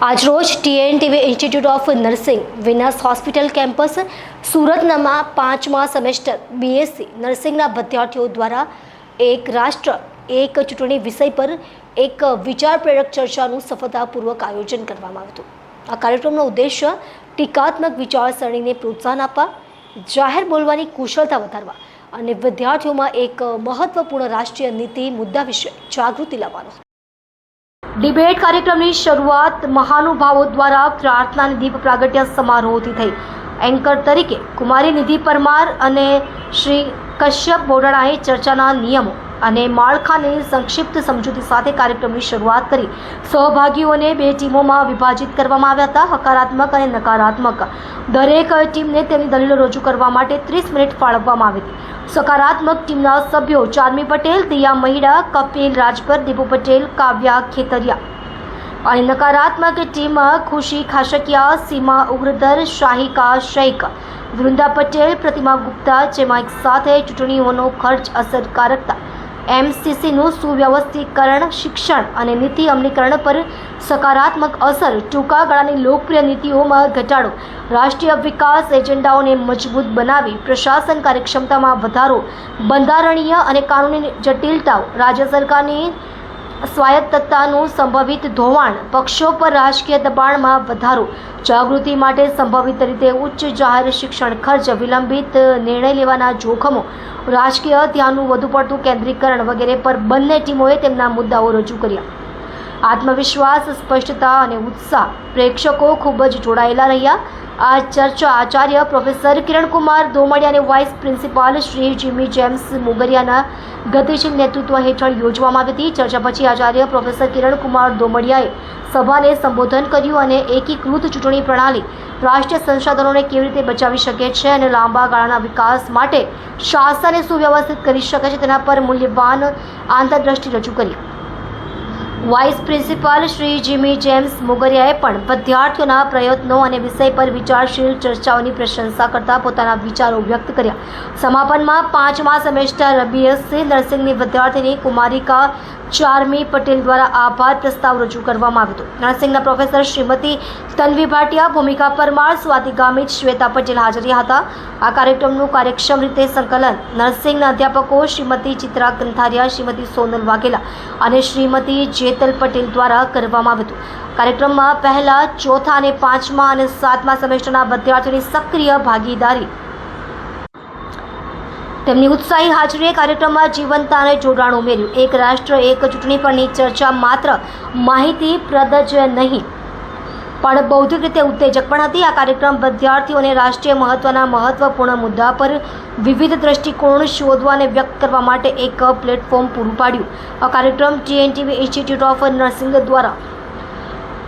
આજરોજ TNTV institute of nursing Venus hospital campus સુરતમાં 5મા semester BSc નર્સિંગના વિદ્યાર્થીઓ દ્વારા એક રાષ્ટ્ર એક ચૂંટણી વિષય પર એક વિચાર પ્રેરક ચર્ચાનું સફળતાપૂર્વક આયોજન કરવામાં આવ્યું હતું। આ કાર્યક્રમનો ઉદ્દેશ્ય ટીકાત્મક વિચારસરણીને પ્રોત્સાહન આપવા, જાહેર બોલવાની કુશળતા વધારવા અને વિદ્યાર્થીઓમાં એક મહત્વપૂર્ણ રાષ્ટ્રીય નીતિ મુદ્દા વિશે જાગૃતિ લાવવાનો હતો। ડિબેટ કાર્યક્રમની શરૂઆત મહાનુભાવો દ્વારા પ્રાર્થના અને દીપ પ્રાગટ્ય સમારોહથી થઈ। એન્કર તરીકે કુમારી નિધિ પરમાર અને શ્રી કશ્યપ બોડાણાએ ચર્ચાના નિયમો અને માળખાની સંક્ષિપ્ત સમજૂતી સાથે કાર્યક્રમની શરૂઆત કરી। સહભાગીઓને 2 ટીમોમાં વિભાજિત કરવામાં આવ્યા હતા। હકારાત્મક અને નકારાત્મક દરેક ટીમને તેમની દલીલો રજૂ કરવા માટે 30 મિનિટ ફાળવવામાં આવી હતી। સકારાત્મક ટીમના સભ્યો ચાર્મી પટેલ, દિયા મહિડા, કપિલ રાજપર, દીપુ પટેલ, કાવ્યા ખેતરિયા અને નકારાત્મક ટીમ ખુશી ખાશકિયા, સીમા ઉગ્રધર, શાહિકા શૈખ, વૃંદા પટેલ, પ્રતિમા ગુપ્તા, જેમાં એક સાથે ચૂંટણીઓનો ખર્ચ, અસરકારકતા, MCCનું સુવ્યવસ્થીકરણ, શિક્ષણ અને નીતિ અમલીકરણ પર સકારાત્મક અસર, ટૂંકા ગાળાની લોકપ્રિય નીતિઓમાં ઘટાડો, રાષ્ટ્રીય વિકાસ એજન્ડાઓને મજબૂત બનાવી, પ્રશાસન કાર્યક્ષમતામાં વધારો, બંધારણીય અને કાનૂની જટિલતાઓ, રાજ્ય સરકારની સ્વાયત્તતાનું સંભવિત ધોવાણ, પક્ષો પર રાજકીય દબાણમાં વધારો, જાગૃતિ માટે સંભવિત રીતે ઉચ્ચ જાહેર શિક્ષણ ખર્ચ, વિલંબિત નિર્ણય લેવાના જોખમો, રાજકીય ધ્યાનનું વધુ પડતું કેન્દ્રીકરણ વગેરે પર બંને ટીમોએ તેમના મુદ્દાઓ રજૂ કર્યા। આત્મવિશ્વાસ, સ્પષ્ટતા અને ઉત્સાહ, પ્રેક્ષકો ખૂબ જ જોડાયેલા રહ્યા। આ ચર્ચા આચાર્ય પ્રોફેસર કિરણકુમાર દોમડિયા અને vice principal Shri Jimmy James મુગરિયાના ગતિશીલ નેતૃત્વ હેઠળ યોજવામાં આવી હતી। ચર્ચા પછી આચાર્ય પ્રોફેસર કિરણકુમાર દોમડિયાએ સભાને સંબોધન કર્યું અને એકીકૃત ચૂંટણી પ્રણાલી રાષ્ટ્રીય સંસાધનોને કેવી રીતે બચાવી શકે છે અને લાંબા ગાળાના વિકાસ માટે શાસનને સુવ્યવસ્થિત કરી શકે છે તેના પર મૂલ્યવાન આંતરદ્રષ્ટિ રજૂ કરી। Vice principal Shri Jimmy James મુગરિયાએ પણ વિદ્યાર્થીઓના પ્રયત્નો અને વિષય પર વિચારશીલ ચર્ચાઓની પ્રશંસા કરતા પોતાના વિચારો વ્યક્ત કર્યા। સમાપનમાં 5મા સેમેસ્ટર BSc નર્સિંગની વિદ્યાર્થીની કુમારિકા ચાર્મી પટેલ દ્વારા આભાર પ્રસ્તાવ રજૂ કરવામાં આવ્યો હતો। નર્સિંગના પ્રોફેસર શ્રીમતી તન્વી ભાટિયા, ભૂમિકા પરમાર, સ્વાતિ ગામિત, શ્વેતા પટેલ હાજર રહ્યા હતા। આ કાર્યક્રમનું કાર્યક્ષમ રીતે સંકલન નર્સિંગના અધ્યાપકો શ્રીમતી ચિત્રા કંથારિયા, શ્રીમતી સોનલ વાઘેલા અને શ્રીમતી જેતલ પટેલ દ્વારા કરવામાં આવ્યું હતું। કાર્યક્રમમાં પહેલા, ચોથા અને 5મા અને 7મા સેમેસ્ટરના વિદ્યાર્થીઓની સક્રિય ભાગીદારી, તેમની ઉત્સાહી હાજરીએ કાર્યક્રમમાં જીવંતતા અને જોડાણ ઉમેર્યું। એક રાષ્ટ્ર એક ચૂંટણી પરની ચર્ચા માત્ર માહિતીપ્રદ જ નહીં પણ બૌદ્ધિક રીતે ઉત્તેજક પણ હતી। આ કાર્યક્રમ વિદ્યાર્થીઓને રાષ્ટ્રીય મહત્વના મહત્વપૂર્ણ મુદ્દા પર વિવિધ દ્રષ્ટિકોણ શોધવા અને વ્યક્ત કરવા માટે એક પ્લેટફોર્મ પૂરું પાડ્યું। આ કાર્યક્રમ TNTV ઇન્સ્ટિટ્યૂટ ઓફ નર્સિંગ દ્વારા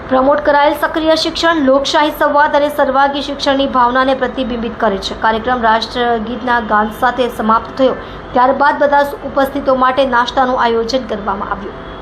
પ્રમોટ કરાયેલ સક્રિય શિક્ષણ, લોકશાહી સંવાદ અને સર્વાંગી શિક્ષણની ભાવનાને પ્રતિબિંબિત કરે છે। કાર્યક્રમ રાષ્ટ્રગીતના ગાન સાથે સમાપ્ત થયો। ત્યારબાદ બધા ઉપસ્થિતો માટે નાસ્તાનું આયોજન કરવામાં આવ્યું।